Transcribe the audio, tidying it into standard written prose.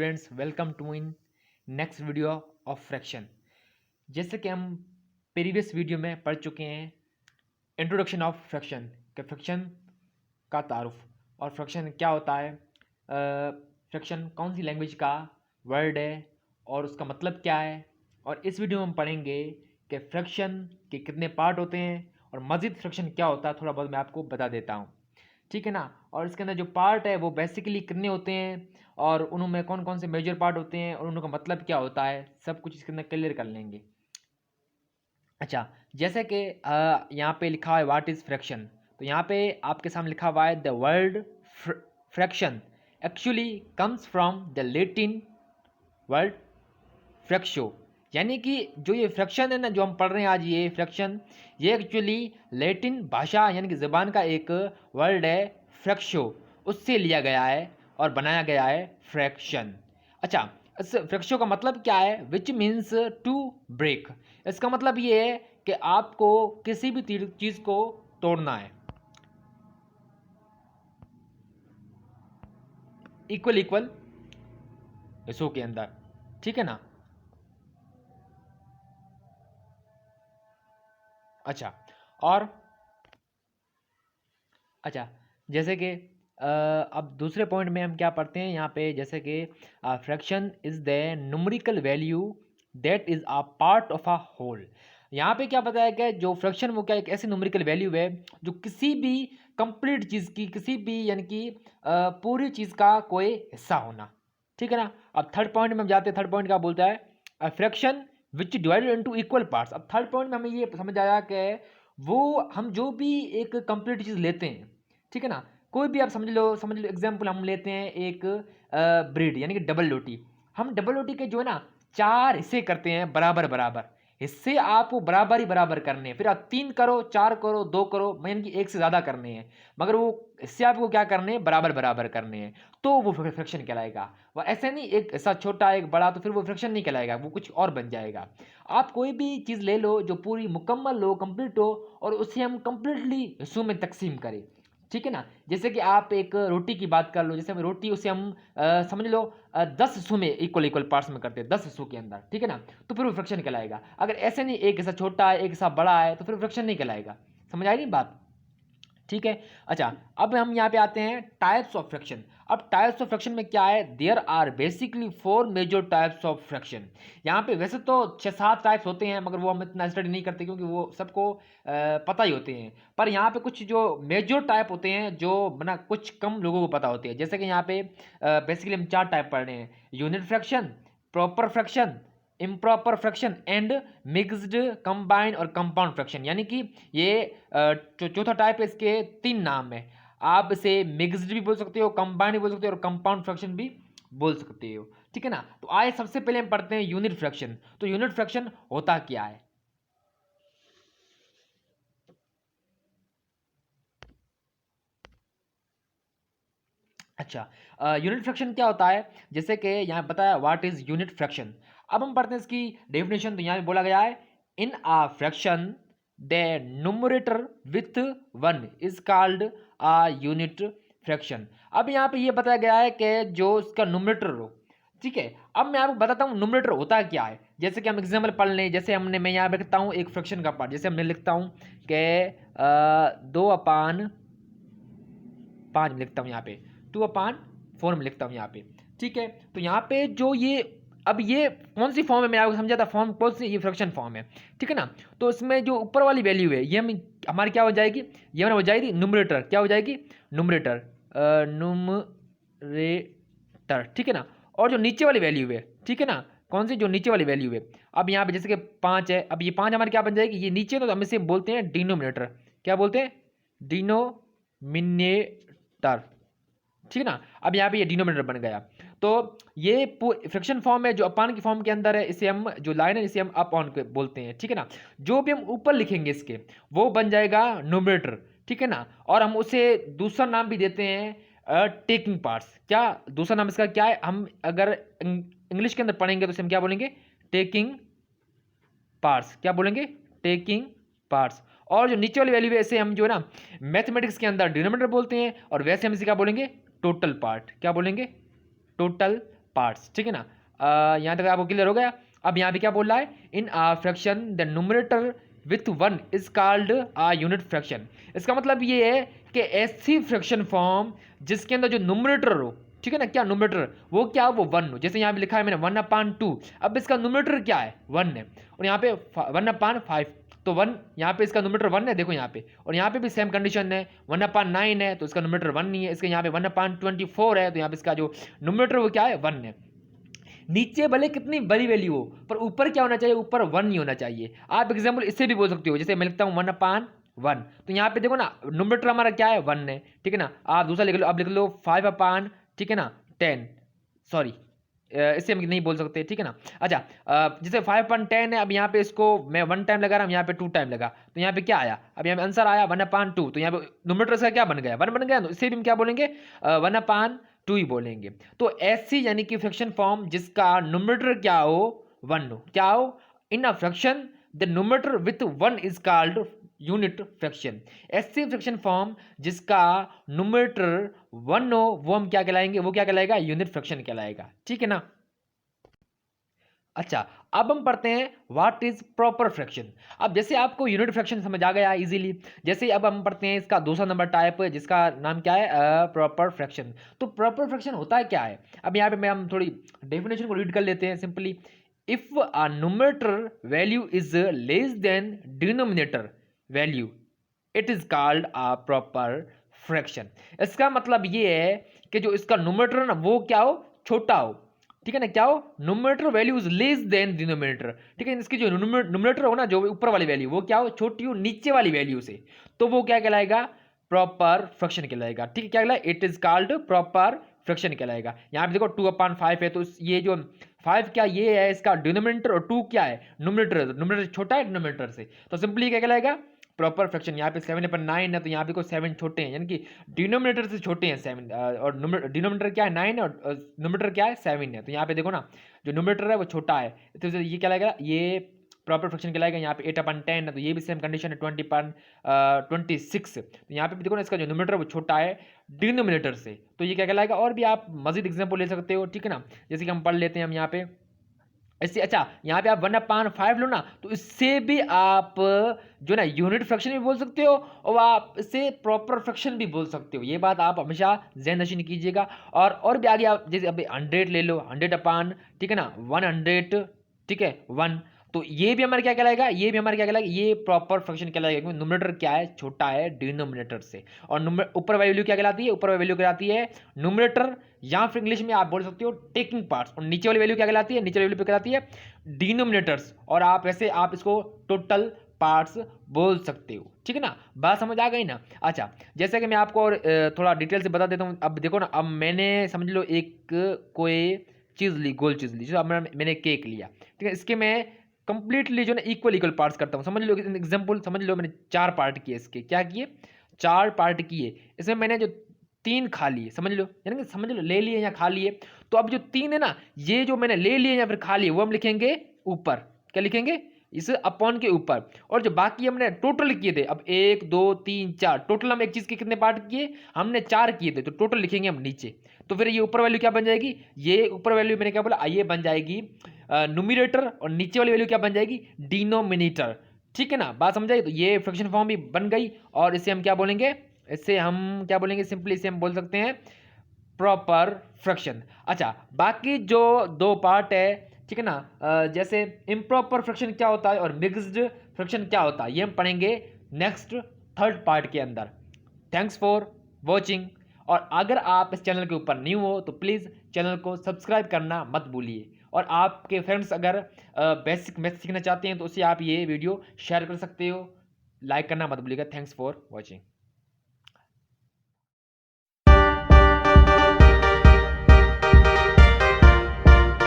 Students, welcome to in next video of fraction. जैसे कि हम प्रीवियस वीडियो में पढ़ चुके हैं इंट्रोडक्शन ऑफ फ्रैक्शन के फ्रैक्शन का तारुफ और फ्रैक्शन क्या होता है, फ्रैक्शन कौन सी लैंग्वेज का वर्ड है और उसका मतलब क्या है। और इस वीडियो में हम पढ़ेंगे कि फ्रैक्शन के कितने पार्ट होते हैं और मज़ीद फ्रैक्शन क्या होता है, थोड़ा बहुत मैं आपको बता देता हूँ, ठीक है ना। और इसके अंदर जो पार्ट है वो बेसिकली कितने होते हैं और उनमें कौन कौन से मेजर पार्ट होते हैं और उनका मतलब क्या होता है, सब कुछ इसके अंदर क्लियर कर लेंगे। अच्छा, जैसे कि यहाँ पे लिखा है व्हाट इज़ फ्रैक्शन, तो यहाँ पे आपके सामने लिखा हुआ है the word fraction actually comes from the Latin word fractio, यानी कि जो ये फ्रैक्शन है ना, जो हम पढ़ रहे हैं आज, ये फ्रैक्शन ये एक्चुअली लैटिन भाषा यानी कि ज़बान का एक वर्ड है फ्रैक्शो, उससे लिया गया है और बनाया गया है फ्रैक्शन। अच्छा, इस फ्रैक्शो का मतलब क्या है? Which means to break. इसका मतलब ये है कि आपको किसी भी चीज़ को तोड़ना है, इक्वल इक्वल हिस्सों के अंदर, ठीक है ना। अच्छा, और अच्छा, जैसे कि अब दूसरे पॉइंट में हम क्या पढ़ते हैं यहाँ पे, जैसे कि fraction is the numerical value that is a part of a whole. यहाँ पे क्या बताया गया है, जो फ्रैक्शन वो क्या एक ऐसी न्यूमेरिकल वैल्यू है जो किसी भी कंप्लीट चीज़ की, किसी भी यानी कि पूरी चीज़ का कोई हिस्सा होना, ठीक है ना। अब थर्ड पॉइंट में हम जाते हैं। थर्ड पॉइंट क्या बोलता है? फ्रैक्शन विच डिवाइडेड इनटू इक्वल पार्ट्स। अब थर्ड पॉइंट में हमें ये समझ आया कि वो हम जो भी एक कंप्लीट चीज़ लेते हैं, ठीक है ना, कोई भी आप समझ लो एग्जाम्पल हम लेते हैं एक ब्रेड यानी कि डबल रोटी। हम डबल रोटी के जो है ना 4 हिस्से करते हैं, बराबर बराबर हिस्से आपको बराबर ही बराबर करने हैं। फिर आप 3 करो, 4 करो, 2 करो, यानी कि एक से ज़्यादा करने हैं, मगर वो हिस्से आपको क्या करने हैं? बराबर बराबर करने हैं, तो वो फ्रैक्शन कहलाएगा। वह ऐसे नहीं एक हिस्सा छोटा एक बड़ा, तो फिर वो फ्रैक्शन नहीं कहलाएगा, वो कुछ और बन जाएगा। आप कोई भी चीज़ ले लो जो पूरी मुकम्मल हो, कंप्लीट हो, और उसे हम कंप्लीटली हिस्सों में तकसीम करें, ठीक है ना। जैसे कि आप एक रोटी की बात कर लो, जैसे हम रोटी उसे हम समझ लो 10 हिस्सों में इक्वल इक्वल पार्ट्स में करते हैं, 10 हिस्सों के अंदर, ठीक है ना, तो फिर वो फ्रैक्शन कहलाएगा। अगर ऐसे नहीं एक हिस्सा छोटा है एक हिस्सा बड़ा है, तो फिर फ्रैक्शन नहीं कहलाएगा। समझ आई नहीं बात? ठीक है। अच्छा, अब हम यहाँ पे आते हैं टाइप्स ऑफ फ्रैक्शन। अब टाइप्स ऑफ फ्रैक्शन में क्या है? There are basically 4 major types of fraction. यहाँ पे वैसे तो 6-7 टाइप्स होते हैं, मगर वो हम इतना स्टडी नहीं करते क्योंकि वो सबको पता ही होते हैं। पर यहाँ पे कुछ जो मेजर टाइप होते हैं जो बना कुछ कम लोगों को पता होते हैं। जैसे कि यहाँ पे बेसिकली हम 4 टाइप पढ़ रहे हैं: unit fraction, proper fraction, improper fraction and mixed, combined और कंपाउंड फ्रैक्शन। यानी कि ये चौथा टाइप है, इसके 3 नाम है। आप इसे मिक्स्ड भी बोल सकते हो, कंबाइंड भी बोल सकते हो और कंपाउंड फ्रैक्शन भी बोल सकते हो, ठीक है ना। तो आइए सबसे पहले हम पढ़ते हैं यूनिट फ्रैक्शन। तो यूनिट फ्रैक्शन होता क्या है? अच्छा, यूनिट फ्रैक्शन क्या होता है? जैसे कि यहाँ बताया व्हाट इज यूनिट फ्रैक्शन। अब हम पढ़ते हैं इसकी डेफिनेशन। तो यहाँ पे बोला गया है in a fraction the numerator with 1 is called a unit fraction. अब यहाँ पे ये बताया गया है कि जो इसका न्यूमरेटर हो, ठीक है। अब मैं आपको बताता हूँ न्यूमरेटर होता क्या है। जैसे कि हम एग्जाम्पल पढ़ लें, जैसे मैं यहाँ पे लिखता हूँ एक फ्रैक्शन का पार्ट, जैसे हमने लिखता हूँ कि 2/5 में लिखता हूँ, यहाँ पे 2/4 में लिखता हूँ यहाँ पे, ठीक है। तो यहाँ पे जो ये अब ये कौन सी फॉर्म है, मैं आपको समझा था फॉर्म कौन सी, ये फ्रैक्शन फॉर्म है, ठीक है ना। तो इसमें जो ऊपर वाली वैल्यू है ये हमारी क्या हो जाएगी? ये हमारी हो जाएगी न्यूमरेटर। क्या हो जाएगी? न्यूमरेटर, न्यूमरेटर, ठीक है ना। और जो नीचे वाली वैल्यू है, ठीक है ना, कौन सी? जो नीचे वाली वैल्यू है। अब यहाँ पे जैसे कि 5 है, अब ये 5 हमारी क्या बन जाएगी? ये नीचे, तो हम इसे बोलते हैं डिनोमिनेटर। क्या बोलते हैं? डिनोमिनेटर, ठीक है ना। अब यहाँ पे ये डिनोमिनेटर बन गया। तो ये फ्रैक्शन फॉर्म है जो अपान की फॉर्म के अंदर है, इसे हम जो लाइन है इसे हम अप ऑन के बोलते हैं, ठीक है ना। जो भी हम ऊपर लिखेंगे इसके वो बन जाएगा न्यूमरेटर, ठीक है ना। और हम उसे दूसरा नाम भी देते हैं टेकिंग पार्ट्स। क्या दूसरा नाम इसका क्या है? हम अगर इंग्लिश के अंदर पढ़ेंगे तो इसे हम क्या बोलेंगे? Taking parts. क्या बोलेंगे? Taking parts. और जो नीचे वाली वैल्यू है इसे हम जो है ना मैथमेटिक्स के अंदर डिनोमिनेटर बोलते हैं, और वैसे हम इसे क्या बोलेंगे? Total part. क्या बोलेंगे? टोटल पार्ट्स, ठीक है ना। यहाँ तक आपको क्लियर हो गया। अब यहाँ पे क्या बोल रहा है, in a fraction the numerator with 1 is called a unit fraction. इसका मतलब ये है कि ऐसी फ्रैक्शन फॉर्म जिसके अंदर जो न्यूमरेटर हो, ठीक है ना, क्या न्यूमरेटर वो क्या वो 1 हो। जैसे यहाँ पे लिखा है मैंने 1/2, अब इसका न्यूमरेटर क्या है 1 है, और यहाँ पे 1/5, तो 1 यहाँ पे इसका न्यूमरेटर 1 है, देखो यहाँ पे, और यहाँ पे भी सेम कंडीशन है 1/9 है, तो इसका न्यूमरेटर 1 नहीं है। इसके यहाँ पे 1/24 है, तो यहाँ पे इसका जो न्यूमरेटर वो क्या है 1 है। नीचे भले कितनी बड़ी वैल्यू हो, पर ऊपर क्या होना चाहिए, ऊपर 1 नहीं होना चाहिए। आप एग्जाम्पल इससे भी बोल सकते हो, जैसे मैं लिखता हूँ 1/1, तो यहाँ पे देखो ना न्यूमरेटर हमारा क्या है 1 है, ठीक है ना। आप दूसरा लिख लो, आप लिख लो 5/, ठीक है ना 10, सॉरी इससे हम नहीं बोल सकते, ठीक है ना। अच्छा, जैसे 5/10 है, अब यहाँ पे इसको मैं 1 टाइम लगा रहा हूँ, यहाँ पे 2 टाइम लगा, तो यहाँ पे क्या आया, अब यहाँ पे आंसर आया 1/2, तो यहाँ पे न्यूमरेटर इसका क्या बन गया 1 बन गया, तो इससे भी हम क्या बोलेंगे 1/2 ही बोलेंगे। तो ऐसी यानी कि फ्रैक्शन फॉर्म जिसका न्यूमरेटर क्या हो 1 हो, क्या हो, in a fraction the numerator with 1 is called unit fraction. ऐसी फ्रैक्शन फॉर्म जिसका न्यूमरेटर 1 हो वो हम क्या कहलाएंगे, वो क्या कहलाएगा यूनिट फ्रैक्शन कहलाएगा, ठीक है ना। अच्छा, अब हम पढ़ते हैं व्हाट इज प्रॉपर फ्रैक्शन। अब जैसे आपको यूनिट फ्रैक्शन समझ आ गया इजीली, जैसे अब हम पढ़ते हैं इसका दूसरा नंबर टाइप जिसका नाम क्या है प्रॉपर फ्रैक्शन। तो प्रॉपर फ्रैक्शन होता है क्या है, अब यहाँ पे मैं हम थोड़ी डेफिनेशन को रीड कर लेते हैं simply. If a numerator value is less than denominator value it is called a proper fraction. इसका मतलब ये है कि जो इसका न्यूमरेटर ना वो क्या हो, छोटा हो, ठीक है ना, क्या हो, numerator value is less than denominator, ठीक है। इसकी जो न्यूमरेटर हो ना, जो ऊपर वाली वैल्यू वो क्या हो, छोटी हो नीचे वाली वैल्यू से, तो वो क्या कहलाएगा प्रॉपर फ्रैक्शन कहलाएगा, ठीक है। क्या कहलाएगा, it is called proper fraction कहलाएगा। यहाँ पे देखो 2/5 है, तो ये जो 5 क्या ये है इसका डिनोमिनेटर, और 2 क्या है न्यूमरेटर, न्यूमरेटर छोटा है डिनोमिनेटर से, तो सिंपली क्या कहलाएगा प्रॉपर फ्रैक्शन। यहाँ पे 7/9 है, तो यहाँ पे को 7 छोटे हैं, यानी कि डिनोमिनेटर से छोटे हैं 7, और डिनोमिनेटर क्या है 9 है, और न्यूमरेटर क्या है 7 है, तो यहाँ पे देखो ना जो न्यूमरेटर है वो छोटा है, तो ये क्या लगेगा, ये प्रॉपर फ्रैक्शन कहलाएगा। यहाँ पे 8/10 है, तो ये भी सेम कंडीशन है 20/26, तो यहाँ पे भी देखो ना इसका जो न्यूमरेटर वो छोटा है डिनोमिनेटर से, तो ये क्या कहलाएगा। और भी आप मजीद एग्जाम्पल ले सकते हो, ठीक है ना, जैसे कि हम पढ़ लेते हैं हम यहाँ पे इससे। अच्छा, यहाँ पे आप 1/5 लो ना, तो इससे भी आप जो ना यूनिट फ्रैक्शन भी बोल सकते हो, और आप इसे प्रॉपर फ्रैक्शन भी बोल सकते हो। ये बात आप हमेशा ज़हन नशीन कीजिएगा। और भी आगे आप जैसे अभी 100 ले लो, 100/, ठीक है ना 100, ठीक है 1, तो ये भी हमारा क्या कहलाएगा, ये भी हमारा क्या कहलाएगा, ये प्रॉपर फ्रैक्शन कहलाएगा, क्योंकि न्यूमरेटर क्या है छोटा है डिनोमिनेटर से। और ऊपर वैल्यू क्या कहलाती है, ऊपर वैल्यू कहलाती है न्यूमरेटर, या फिर इंग्लिश में आप बोल सकते हो टेकिंग पार्ट्स, और नीचे वाली वैल्यू क्या कहलाती है, नीचे वाली वैल्यू पे कहलाती है डिनोमिनेटर्स, और आप वैसे आप इसको टोटल पार्ट्स बोल सकते हो, ठीक है ना। बात समझ आ गई ना। अच्छा, जैसे कि मैं आपको और थोड़ा डिटेल से बता देता हूँ। अब देखो ना, अब मैंने समझ लो एक कोई चीज़ ली, गोल चीज़ ली, जो अब मैंने केक लिया, ठीक है। इसके मैं कंप्लीटली जो ना इक्वल पार्ट्स करता हूँ, समझ लो एग्जाम्पल, समझ लो मैंने 4 पार्ट किए इसके, क्या किए 4 पार्ट किए, इसमें मैंने जो 3 खा लिए, समझ लो, यानी कि समझ लो ले लिए या खा लिए, तो अब जो 3 है ना, ये जो मैंने ले लिए या फिर खा लिए वो हम लिखेंगे ऊपर, क्या लिखेंगे इस अपॉन के ऊपर। और जो बाकी हमने टोटल किए थे, अब 1 2 3 4, टोटल हम एक चीज़ के कितने पार्ट किए, हमने 4 किए थे, तो टोटल लिखेंगे हम नीचे। तो फिर ये ऊपर वैल्यू क्या बन जाएगी, ये ऊपर वैल्यू मैंने क्या बोला, ये बन जाएगी न्यूमरेटर, और नीचे वाली वैल्यू क्या बन जाएगी डिनोमिनेटर, ठीक है ना। बात समझ आई, तो ये फ्रैक्शन फॉर्म भी बन गई, और इसे हम क्या बोलेंगे, इससे हम क्या बोलेंगे, सिंपली इसे हम बोल सकते हैं प्रॉपर फ्रैक्शन। अच्छा, बाकी जो 2 पार्ट है, ठीक है ना, जैसे इम्प्रॉपर फ्रैक्शन क्या होता है और मिक्स्ड फ्रैक्शन क्या होता है, ये हम पढ़ेंगे नेक्स्ट 3rd पार्ट के अंदर। Thanks for watching. और अगर आप इस चैनल के ऊपर न्यू हो तो प्लीज़ चैनल को सब्सक्राइब करना मत भूलिए, और आपके फ्रेंड्स अगर बेसिक मैथ सीखना चाहते हैं तो उससे आप ये वीडियो शेयर कर सकते हो, लाइक करना मत भूलिएगा। Thanks for watching.